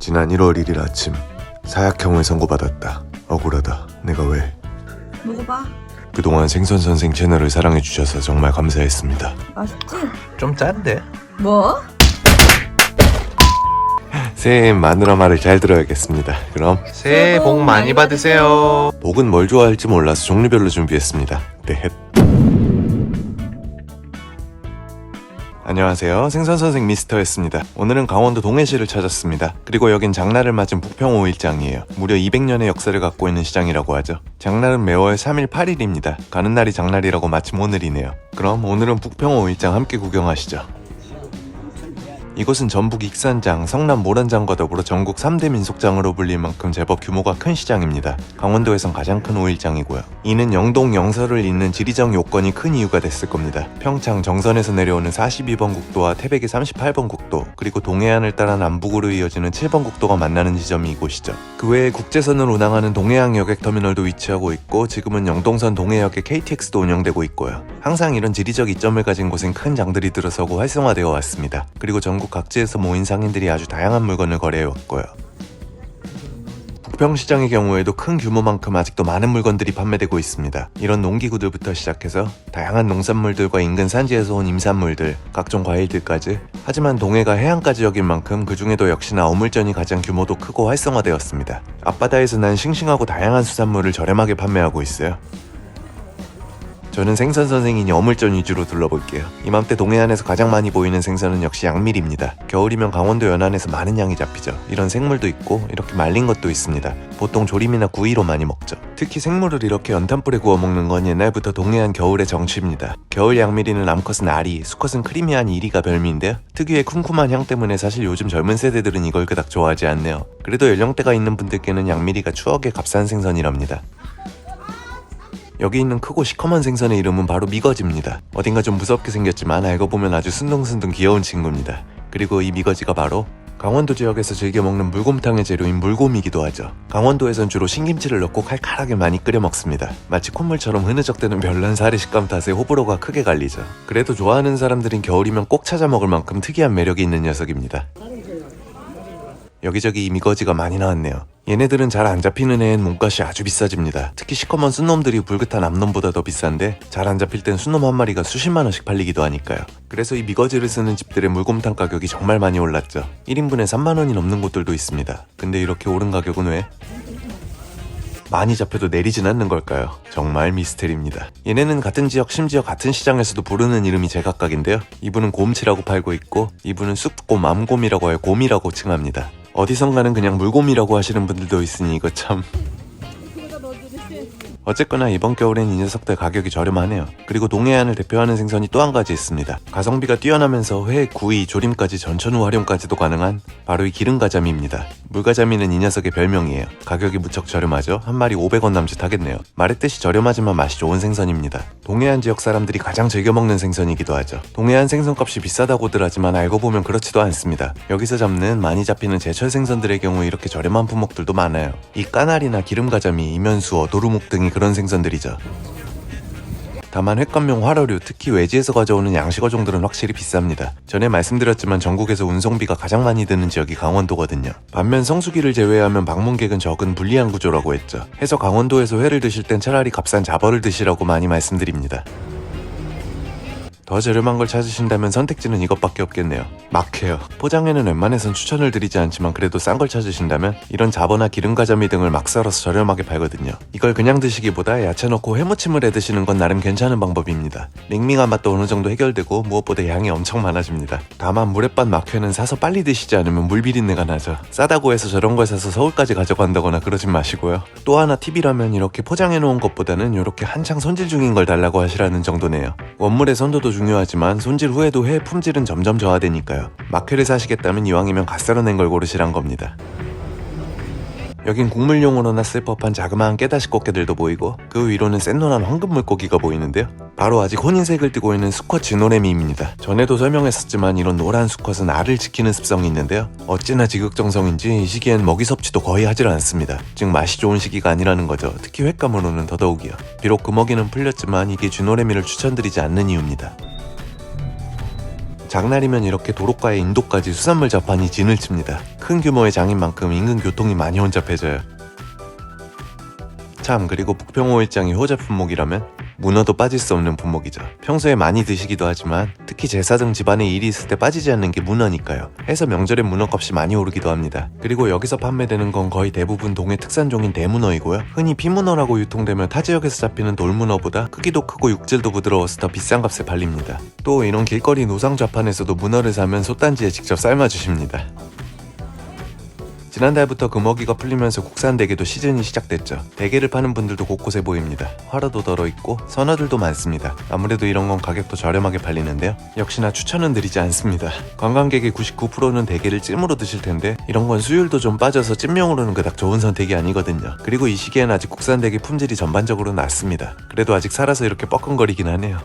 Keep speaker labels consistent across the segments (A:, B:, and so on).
A: 지난 1월 1일 아침 사약형을 선고받았다. 억울하다. 내가 왜?
B: 먹어봐.
A: 그동안 생선선생 채널을 사랑해주셔서 정말 감사했습니다.
B: 맛있지?
C: 좀 짠데?
B: 뭐?
A: 새해엔 마누라 말을 잘 들어야겠습니다. 그럼
C: 새해 복 많이 받으세요.
A: 복은 뭘 좋아할지 몰라서 종류별로 준비했습니다. 네. 안녕하세요. 생선선생 미스터였습니다. 오늘은 강원도 동해시를 찾았습니다. 그리고 여긴 장날을 맞은 북평 5일장이에요. 무려 200년의 역사를 갖고 있는 시장이라고 하죠. 장날은 매월 3일 8일입니다. 가는 날이 장날이라고 마침 오늘이네요. 그럼 오늘은 북평 5일장 함께 구경하시죠. 이곳은 전북 익산장, 성남 모란장과 더불어 전국 3대 민속장으로 불릴 만큼 제법 규모가 큰 시장입니다. 강원도에선 가장 큰 5일장이고요. 이는 영동, 영서를 잇는 지리적 요건이 큰 이유가 됐을 겁니다. 평창, 정선에서 내려오는 42번 국도와 태백의 38번 국도, 그리고 동해안을 따라 남북으로 이어지는 7번 국도가 만나는 지점이 이곳이죠. 그 외에 국제선을 운항하는 동해안 여객터미널도 위치하고 있고, 지금은 영동선 동해역에 KTX도 운영되고 있고요. 항상 이런 지리적 이점을 가진 곳엔 큰 장들이 들어서고 활성화되어 왔습니다. 그리고 전국 각지에서 모인 상인들이 아주 다양한 물건을 거래해왔고요. 북평시장의 경우에도 큰 규모만큼 아직도 많은 물건들이 판매되고 있습니다. 이런 농기구들부터 시작해서 다양한 농산물들과 인근 산지에서 온 임산물들, 각종 과일들까지. 하지만 동해가 해안까지 여길 만큼 그 중에도 역시나 어물전이 가장 규모도 크고 활성화되었습니다. 앞바다에서 난 싱싱하고 다양한 수산물을 저렴하게 판매하고 있어요. 저는 생선선생이니 어물전 위주로 둘러볼게요. 이맘때 동해안에서 가장 많이 보이는 생선은 역시 양밀입니다. 겨울이면 강원도 연안에서 많은 양이 잡히죠. 이런 생물도 있고 이렇게 말린 것도 있습니다. 보통 조림이나 구이로 많이 먹죠. 특히 생물을 이렇게 연탄불에 구워 먹는 건 옛날부터 동해안 겨울의 정취입니다. 겨울 양밀이는 암컷은 아리, 수컷은 크리미한 이리가 별미인데요. 특유의 쿰쿰한 향 때문에 사실 요즘 젊은 세대들은 이걸 그닥 좋아하지 않네요. 그래도 연령대가 있는 분들께는 양밀이가 추억의 값싼 생선이랍니다. 여기 있는 크고 시커먼 생선의 이름은 바로 미거지입니다. 어딘가 좀 무섭게 생겼지만 알고 보면 아주 순둥순둥 귀여운 친구입니다. 그리고 이 미거지가 바로 강원도 지역에서 즐겨 먹는 물곰탕의 재료인 물곰이기도 하죠. 강원도에선 주로 신김치를 넣고 칼칼하게 많이 끓여 먹습니다. 마치 콧물처럼 흐느적대는 별난 살의 식감 탓에 호불호가 크게 갈리죠. 그래도 좋아하는 사람들인 겨울이면 꼭 찾아 먹을 만큼 특이한 매력이 있는 녀석입니다. 여기저기 이 미거지가 많이 나왔네요. 얘네들은 잘 안 잡히는 애엔 몸값이 아주 비싸집니다. 특히 시커먼 순놈들이 불긋한 암놈보다 더 비싼데, 잘 안 잡힐 땐 순놈 한 마리가 수십만원씩 팔리기도 하니까요. 그래서 이 미거지를 쓰는 집들의 물곰탕 가격이 정말 많이 올랐죠. 1인분에 3만원이 넘는 곳들도 있습니다. 근데 이렇게 오른 가격은 왜? 많이 잡혀도 내리진 않는 걸까요? 정말 미스테리입니다. 얘네는 같은 지역, 심지어 같은 시장에서도 부르는 이름이 제각각인데요. 이분은 곰치라고 팔고 있고, 이분은 쑥곰, 암곰이라고 하여 곰이라고 칭합니다. 어디선가는 그냥 물곰이라고 하시는 분들도 있으니 이거 참... 어쨌거나 이번 겨울엔 이 녀석들 가격이 저렴하네요. 그리고 동해안을 대표하는 생선이 또 한 가지 있습니다. 가성비가 뛰어나면서 회, 구이, 조림까지 전천후 활용까지도 가능한 바로 이 기름가자미입니다. 물가자미는 이 녀석의 별명이에요. 가격이 무척 저렴하죠. 한 마리 500원 남짓 하겠네요. 말했듯이 저렴하지만 맛이 좋은 생선입니다. 동해안 지역 사람들이 가장 즐겨 먹는 생선이기도 하죠. 동해안 생선값이 비싸다고들 하지만 알고 보면 그렇지도 않습니다. 여기서 잡는 많이 잡히는 제철 생선들의 경우 이렇게 저렴한 품목들도 많아요. 이 까나리나 기름가자미, 이면수어, 도루묵 등이 그런 생선들이죠. 다만 횟감용 활어류, 특히 외지에서 가져오는 양식어종들은 확실히 비쌉니다. 전에 말씀드렸지만 전국에서 운송비가 가장 많이 드는 지역이 강원도거든요. 반면 성수기를 제외하면 방문객은 적은 불리한 구조라고 했죠. 해서 강원도에서 회를 드실 땐 차라리 값싼 잡어를 드시라고 많이 말씀드립니다. 더 저렴한 걸 찾으신다면 선택지는 이것밖에 없겠네요. 막회요. 포장에는 웬만해선 추천을 드리지 않지만 그래도 싼 걸 찾으신다면 이런 잡어나 기름가자미 등을 막 썰어서 저렴하게 팔거든요. 이걸 그냥 드시기보다 야채 넣고 회무침을 해 드시는 건 나름 괜찮은 방법입니다. 밍밍한 맛도 어느 정도 해결되고 무엇보다 양이 엄청 많아집니다. 다만 물에빤 막회는 사서 빨리 드시지 않으면 물비린내가 나죠. 싸다고 해서 저런 걸 사서 서울까지 가져간다거나 그러진 마시고요. 또 하나 팁이라면 이렇게 포장해 놓은 것보다는 이렇게 한창 손질 중인 걸 달라고 하시라는 정도네요. 원물의 선도도 중요하지만 손질 후에도 회 품질은 점점 저하되니까요. 막회를 사시겠다면 이왕이면 갓 썰어낸 걸 고르시란 겁니다. 여긴 국물용으로나 쓸 법한 자그마한 깨다시 꽃게들도 보이고, 그 위로는 샛노란 황금 물고기가 보이는데요. 바로 아직 혼인색을 띠고 있는 수컷 쥐노래미입니다. 전에도 설명했었지만 이런 노란 수컷은 알을 지키는 습성이 있는데요. 어찌나 지극정성인지 이 시기엔 먹이 섭취도 거의 하질 않습니다. 즉 맛이 좋은 시기가 아니라는 거죠. 특히 횟감으로는 더더욱이요. 비록 그 먹이는 풀렸지만 이게 쥐노래미를 추천드리지 않는 이유입니다. 장날이면 이렇게 도로가의 인도까지 수산물 자판이 진을 칩니다. 큰 규모의 장인 만큼 인근 교통이 많이 혼잡해져요. 참, 그리고 북평 5일장이 효자 품목이라면 문어도 빠질 수 없는 품목이죠. 평소에 많이 드시기도 하지만 특히 제사 등 집안에 일이 있을 때 빠지지 않는 게 문어니까요. 해서 명절엔 문어값이 많이 오르기도 합니다. 그리고 여기서 판매되는 건 거의 대부분 동해 특산종인 대문어이고요. 흔히 피문어라고 유통되며 타 지역에서 잡히는 돌문어보다 크기도 크고 육질도 부드러워서 더 비싼 값에 팔립니다. 또 이런 길거리 노상 좌판에서도 문어를 사면 솥단지에 직접 삶아주십니다. 지난달부터 금어기가 풀리면서 국산 대게도 시즌이 시작됐죠. 대게를 파는 분들도 곳곳에 보입니다. 화로도 덜어있고 선어들도 많습니다. 아무래도 이런 건 가격도 저렴하게 팔리는데요. 역시나 추천은 드리지 않습니다. 관광객의 99%는 대게를 찜으로 드실 텐데 이런 건 수율도 좀 빠져서 찜용으로는 그닥 좋은 선택이 아니거든요. 그리고 이 시기엔 아직 국산 대게 품질이 전반적으로 낮습니다. 그래도 아직 살아서 이렇게 뻐끔거리긴 하네요.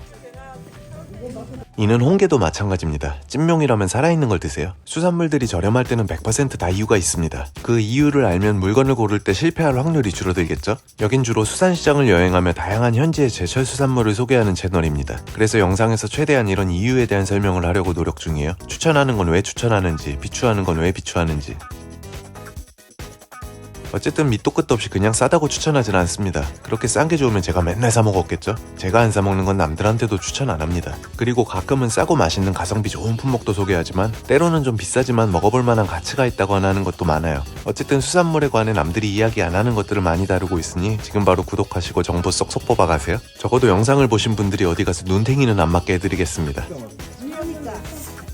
A: 이는 홍게도 마찬가지입니다. 찜용이라면 살아있는 걸 드세요. 수산물들이 저렴할 때는 100% 다 이유가 있습니다. 그 이유를 알면 물건을 고를 때 실패할 확률이 줄어들겠죠? 여긴 주로 수산시장을 여행하며 다양한 현지의 제철 수산물을 소개하는 채널입니다. 그래서 영상에서 최대한 이런 이유에 대한 설명을 하려고 노력 중이에요. 추천하는 건 왜 추천하는지, 비추하는 건 왜 비추하는지. 어쨌든 밑도 끝도 없이 그냥 싸다고 추천하진 않습니다. 그렇게 싼 게 좋으면 제가 맨날 사 먹었겠죠? 제가 안 사 먹는 건 남들한테도 추천 안 합니다. 그리고 가끔은 싸고 맛있는 가성비 좋은 품목도 소개하지만 때로는 좀 비싸지만 먹어볼 만한 가치가 있다거나 하는 것도 많아요. 어쨌든 수산물에 관해 남들이 이야기 안 하는 것들을 많이 다루고 있으니 지금 바로 구독하시고 정보 쏙쏙 뽑아가세요. 적어도 영상을 보신 분들이 어디 가서 눈탱이는 안 맞게 해드리겠습니다.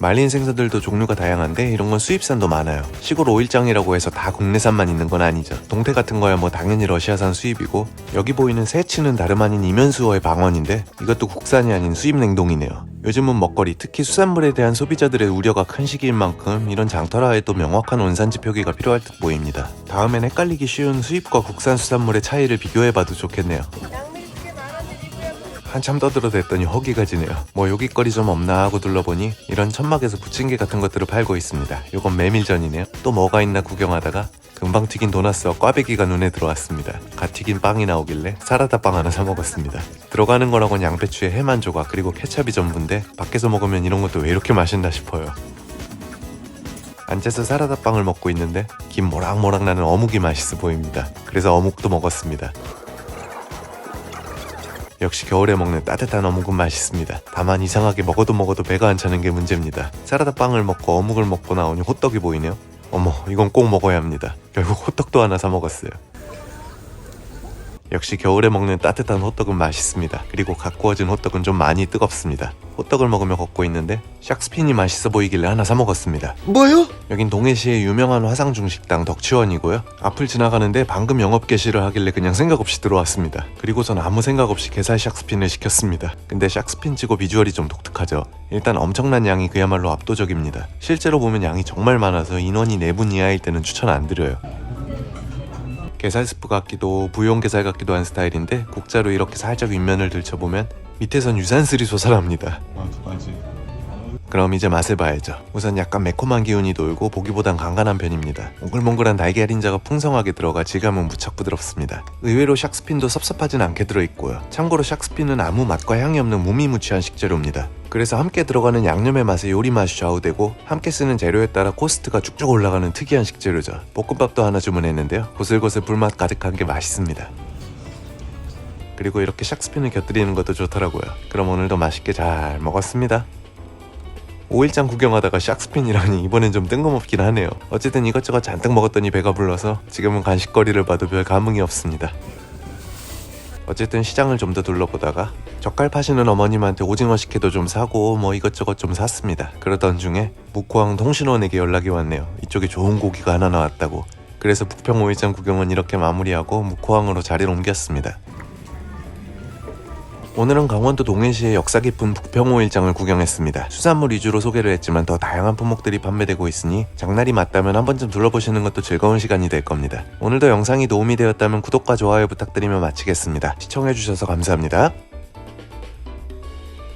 A: 말린 생선들도 종류가 다양한데 이런 건 수입산도 많아요. 시골 5일장이라고 해서 다 국내산만 있는 건 아니죠. 동태 같은 거야 뭐 당연히 러시아산 수입이고, 여기 보이는 새치는 다름 아닌 이면수어의 방언인데 이것도 국산이 아닌 수입 냉동이네요. 요즘은 먹거리, 특히 수산물에 대한 소비자들의 우려가 큰 시기인 만큼 이런 장터라에도 명확한 원산지 표기가 필요할 듯 보입니다. 다음엔 헷갈리기 쉬운 수입과 국산 수산물의 차이를 비교해봐도 좋겠네요. 한참 떠들어댔더니 허기가 지네요. 뭐 요깃거리 좀 없나 하고 둘러보니 이런 천막에서 부침개 같은 것들을 팔고 있습니다. 요건 메밀전이네요. 또 뭐가 있나 구경하다가 금방 튀긴 도나스와 꽈배기가 눈에 들어왔습니다. 갓 튀긴 빵이 나오길래 사라다 빵 하나 사 먹었습니다. 들어가는 거라곤 양배추에 햄 한 조각 그리고 케찹이 전부인데 밖에서 먹으면 이런 것도 왜 이렇게 맛있나 싶어요. 앉아서 사라다 빵을 먹고 있는데 김 모락모락 나는 어묵이 맛있어 보입니다. 그래서 어묵도 먹었습니다. 역시 겨울에 먹는 따뜻한 어묵은 맛있습니다. 다만 이상하게 먹어도 배가 안 차는 게 문제입니다. 사라다 빵을 먹고 어묵을 먹고 나오니 호떡이 보이네요. 어머, 이건 꼭 먹어야 합니다. 결국 호떡도 하나 사 먹었어요. 역시 겨울에 먹는 따뜻한 호떡은 맛있습니다. 그리고 갓 구워진 호떡은 좀 많이 뜨겁습니다. 호떡을 먹으며 걷고 있는데 샥스핀이 맛있어 보이길래 하나 사 먹었습니다.
C: 뭐요?
A: 여긴 동해시의 유명한 화상 중식당 덕치원이고요. 앞을 지나가는데 방금 영업 개시를 하길래 그냥 생각 없이 들어왔습니다. 그리고선 아무 생각 없이 게살 샥스핀을 시켰습니다. 근데 샥스핀 치고 비주얼이 좀 독특하죠. 일단 엄청난 양이 그야말로 압도적입니다. 실제로 보면 양이 정말 많아서 인원이 4분 이하일 때는 추천 안 드려요. 게살 스프 같기도 부용 게살 같기도 한 스타일인데 국자로 이렇게 살짝 윗면을 들춰보면 밑에선 유산슬이 솟아납니다. 그럼 이제 맛을 봐야죠. 우선 약간 매콤한 기운이 돌고 보기보단 간간한 편입니다. 몽글몽글한 달걀 흰자가 풍성하게 들어가 질감은 무척 부드럽습니다. 의외로 샥스핀도 섭섭하진 않게 들어있고요. 참고로 샥스핀은 아무 맛과 향이 없는 무미무치한 식재료입니다. 그래서 함께 들어가는 양념의 맛에 요리 맛이 좌우되고 함께 쓰는 재료에 따라 코스트가 쭉쭉 올라가는 특이한 식재료죠. 볶음밥도 하나 주문했는데요. 고슬고슬 불맛 가득한 게 맛있습니다. 그리고 이렇게 샥스핀을 곁들이는 것도 좋더라고요. 그럼 오늘도 맛있게 잘 먹었습니다. 5일장 구경하다가 샥스핀이라니 이번엔 좀 뜬금없긴 하네요. 어쨌든 이것저것 잔뜩 먹었더니 배가 불러서 지금은 간식거리를 봐도 별 감흥이 없습니다. 어쨌든 시장을 좀 더 둘러보다가 젓갈 파시는 어머님한테 오징어 식혜도 좀 사고 뭐 이것저것 좀 샀습니다. 그러던 중에 묵호항 통신원에게 연락이 왔네요. 이쪽에 좋은 고기가 하나 나왔다고. 그래서 북평 5일장 구경은 이렇게 마무리하고 묵호항으로 자리를 옮겼습니다. 오늘은 강원도 동해시의 역사 깊은 북평 5일장을 구경했습니다. 수산물 위주로 소개를 했지만 더 다양한 품목들이 판매되고 있으니 장날이 맞다면 한 번쯤 둘러보시는 것도 즐거운 시간이 될 겁니다. 오늘도 영상이 도움이 되었다면 구독과 좋아요 부탁드리며 마치겠습니다. 시청해주셔서 감사합니다.